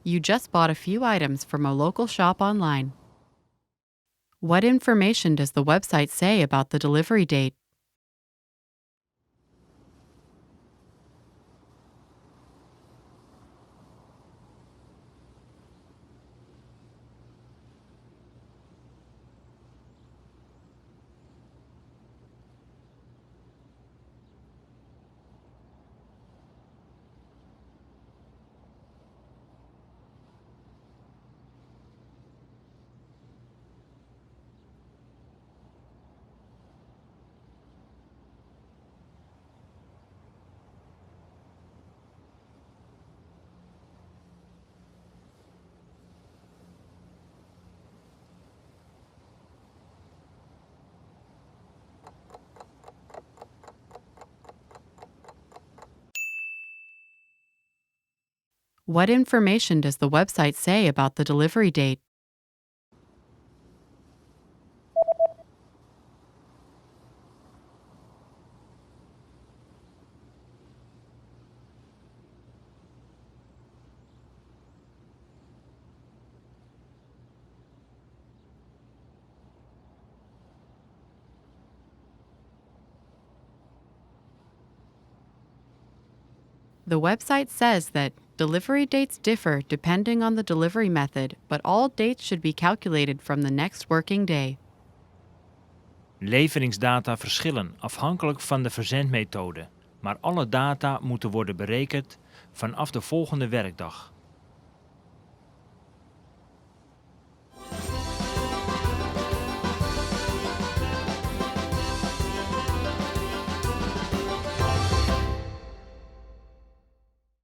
You just bought a few items from a local shop online. What information does the website say about the delivery date? What information does the website say about the delivery date? The website says that delivery dates differ depending on the delivery method, but all dates should be calculated from the next working day. Leveringsdata verschillen afhankelijk van de verzendmethode, maar alle data moeten worden berekend vanaf de volgende werkdag.